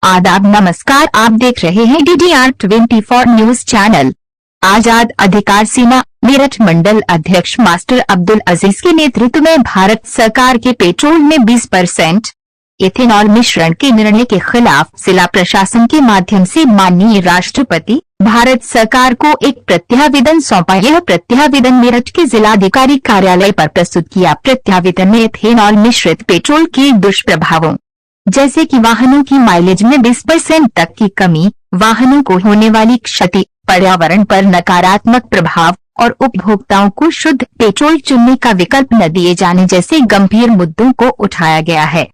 आदाब नमस्कार, आप देख रहे हैं DDR 24 न्यूज चैनल। आजाद अधिकार सेना मेरठ मंडल अध्यक्ष मास्टर अब्दुल अजीज के नेतृत्व में भारत सरकार के पेट्रोल में 20% इथेनॉल मिश्रण के निर्णय के खिलाफ जिला प्रशासन के माध्यम से माननीय राष्ट्रपति भारत सरकार को एक प्रत्यावेदन सौंपा। यह प्रत्यावेदन मेरठ के जिलाधिकारी कार्यालय पर प्रस्तुत किया। प्रत्यावेदन में इथेनॉल मिश्रित पेट्रोल के दुष्प्रभावों जैसे कि वाहनों की माइलेज में 20% तक की कमी, वाहनों को होने वाली क्षति, पर्यावरण पर नकारात्मक प्रभाव और उपभोक्ताओं को शुद्ध पेट्रोल चुनने का विकल्प न दिए जाने जैसे गंभीर मुद्दों को उठाया गया है।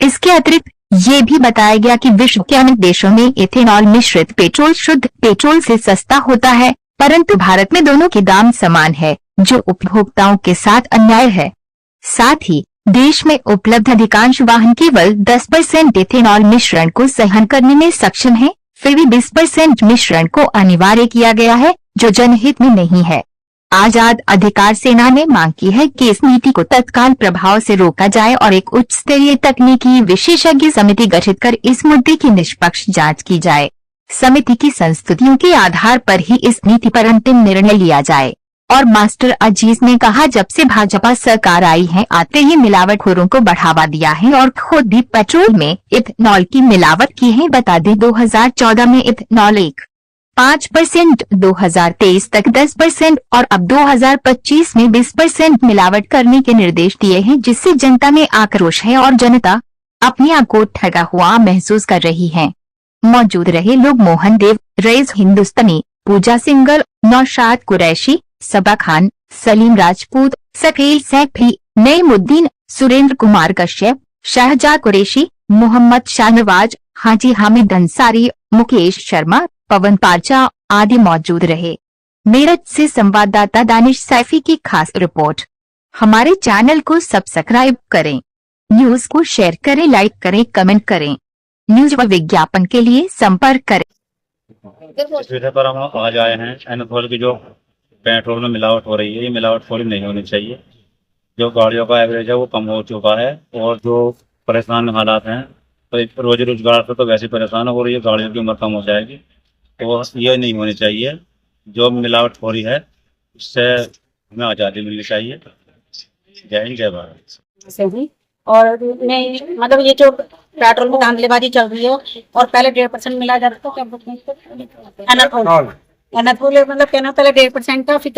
इसके अतिरिक्त ये भी बताया गया कि विश्व के अनेक देशों में इथेनॉल मिश्रित पेट्रोल शुद्ध पेट्रोल से सस्ता होता है, परंतु भारत में दोनों के दाम समान है, जो उपभोक्ताओं के साथ अन्याय है। साथ ही देश में उपलब्ध अधिकांश वाहन केवल 10% इथेनॉल मिश्रण को सहन करने में सक्षम है, फिर भी 20% मिश्रण को अनिवार्य किया गया है, जो जनहित में नहीं है। आजाद अधिकार सेना ने मांग की है कि इस नीति को तत्काल प्रभाव से रोका जाए और एक उच्च स्तरीय तकनीकी विशेषज्ञ समिति गठित कर इस मुद्दे की निष्पक्ष जांच की जाए। समिति की संस्तुतियों के आधार पर ही इस नीति पर अंतिम निर्णय लिया जाए। और मास्टर अजीज ने कहा, जब से भाजपा सरकार आई है आते ही मिलावटखोरों को बढ़ावा दिया है और खुद भी पेट्रोल में इथेनॉल की मिलावट की है। बता दें 2014 में इथेनॉल 5%, 2023 तक 10% और अब 2025 में 20% मिलावट करने के निर्देश दिए हैं, जिससे जनता में आक्रोश है और जनता अपने आप को ठगा हुआ महसूस कर रही है। मौजूद रहे लोग मोहन देव, रईस हिंदुस्तानी, पूजा सिंगल, नौशाद कुरैशी, सबा खान, सलीम राजपूत, सकील सैफी, नईमुद्दीन, सुरेंद्र कुमार कश्यप, शाहजाद कुरैशी, मोहम्मद शाहनवाज, हाजी हामिद अंसारी, मुकेश शर्मा, पवन पारचा आदि मौजूद रहे। मेरठ से संवाददाता दानिश सैफी की खास रिपोर्ट। हमारे चैनल को सब्सक्राइब करें, न्यूज को शेयर करें, लाइक करें, कमेंट करें। न्यूज व विज्ञापन के लिए संपर्क करें। इस विषय पर हम आज आए हैं। एनएफओल की जो पेट्रोल में मिलावट हो रही है, ये मिलावटखोरी नहीं होनी चाहिए। जो गाड़ियों का एवरेज है वो कम हो चुका है और जो परेशान हालात हैं, तो रोजी रोजगार से तो वैसे परेशान हो रही है, गाड़ियों की उम्र कम हो जाएगी, तो ये नहीं होनी चाहिए। जो मिलावटखोरी है उससे हमें आज़ादी मिलनी चाहिए। जय हिंद, जय भारत। सही। और मैं मतलब ये जो पेट्रोल में धांधलीबाजी चल रही है और पहले 1.5% मिला जाता था, एनाथोल मतलब कहना पहले 1.5% था, फिर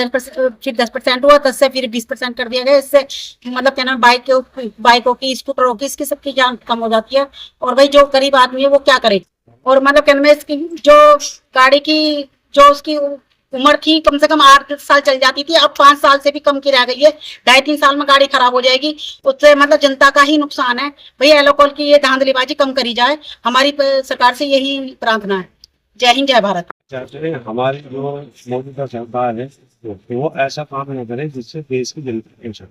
10% हुआ, 10 से फिर 20% कर दिया गया। इससे मतलब कहना बाइकों की, स्कूटरों की, इसकी सबकी जान कम हो जाती है। और भाई जो गरीब आदमी है वो क्या करे। और मतलब कहना में इसकी जो गाड़ी की जो उसकी उम्र थी कम से कम 8 साल चल जाती थी, अब 5 साल से भी कम की रह गई है। 2.5-3 साल में गाड़ी खराब हो जाएगी, उससे मतलब जनता का ही नुकसान है। भैया एलोकोल की ये धांधलीबाजी कम करी जाए, हमारी सरकार से यही प्रार्थना है। जय हिंद, जय भारत। हमारी जो मौजूदा सरकार है वो ऐसा काम न करे जिससे देश की जनता परेशान।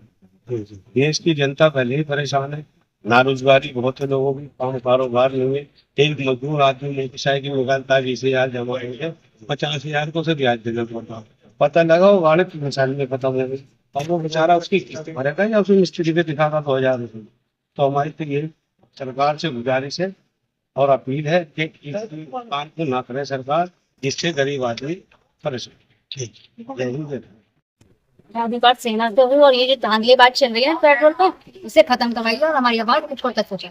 देश की जनता पहले ही परेशान है, नारोजगारी बहुत है, लोगों की काम कारोबार नहीं है। एक मजदूर आदमी मोटरसाइकिल निकालता है 20,000 जमा करेंगे, 50,000 को से ब्याज देना पड़ता। पता लगा वो गाड़ी मिसाल में खत्म हो गई, अब वो बेचारा उसकी किस्त भरेगा या उसे मिस्त्री पे दिखाता 2,000 रुपये। तो हमारी तो ये सरकार से गुजारिश है और अपील है कि इस काम को ना करे सरकार, जिससे गरीब आदमी परेशान। ठीक, जय हिंद। अधिकार सेना से हूँ और ये जो धांधलीबाजी चल रही है पेट्रोल पे, इसे खत्म करवाइए और हमारी आवाज कुछ तक पहुंचे।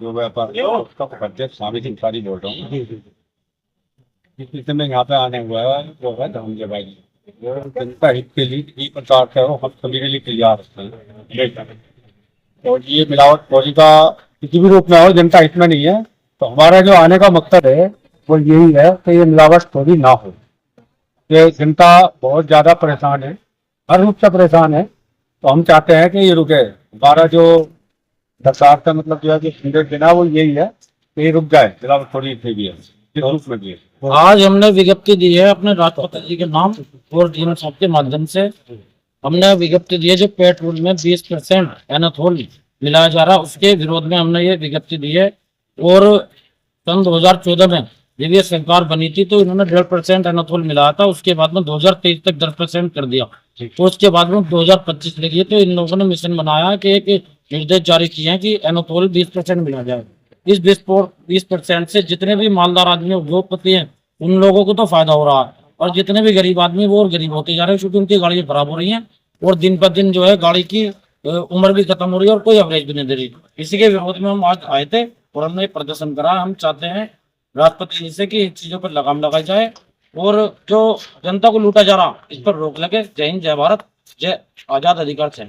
जो व्यापार सारी बोल रहा हूँ, यहाँ पे आने हुआ है वो है धांधलीबाजी। जनता हित के लिए ये प्रचार है, हम सभी के लिए तैयार हैं। और ये मिलावटखोरी का किसी भी रूप में हो, जनता हित में नहीं है। तो हमारा जो आने का मकसद है वो यही है कि ये मिलावटखोरी ना हो। ये जनता बहुत ज्यादा परेशान है, हर रूप से परेशान है। तो हम चाहते हैं कि ये रुके। हमारा जो सरकार का मतलब जो है कि संदेश देना वो यही है कि ये रुक जाए, मिलावटखोरी से भी है, इस रूप में भी है। आज हमने विज्ञप्ति दी है अपने राष्ट्रपति जी के नाम और डीएम साहब के माध्यम से। हमने विज्ञप्ति दी है जो पेट्रोल में 20% एनाथोल मिलाया जा रहा है, उसके विरोध में हमने ये विज्ञप्ति दी है। और सन 2014 में जब ये सरकार बनी थी तो इन्होंने 1.5% एनाथोल मिलाया था, उसके बाद में 2023 तक 10% कर दिया। तो उसके बाद में 2025 लगी, तो इन लोगों ने मिशन बनाया कि एक निर्देश जारी किए हैं कि एनाथोल 20% मिला जाए। इस 20% से जितने भी मालदार आदमी उद्योगपति हैं उन लोगों को तो फायदा हो रहा है, और जितने भी गरीब आदमी वो और गरीब होते जा रहे हैं, क्योंकि उनकी गाड़ियां खराब हो रही हैं और दिन पर दिन जो है गाड़ी की उम्र भी खत्म हो रही है और कोई एवरेज भी नहीं दे रही। इसी के विरोध में हम आज आए थे और हमने प्रदर्शन करा। हम चाहते हैं राष्ट्रपति जी से कि इन चीजों पर लगाम लगाई जाए और जो जनता को लूटा जा रहा इस पर रोक लगे। जय हिंद, जय भारत, जय आजाद अधिकार से।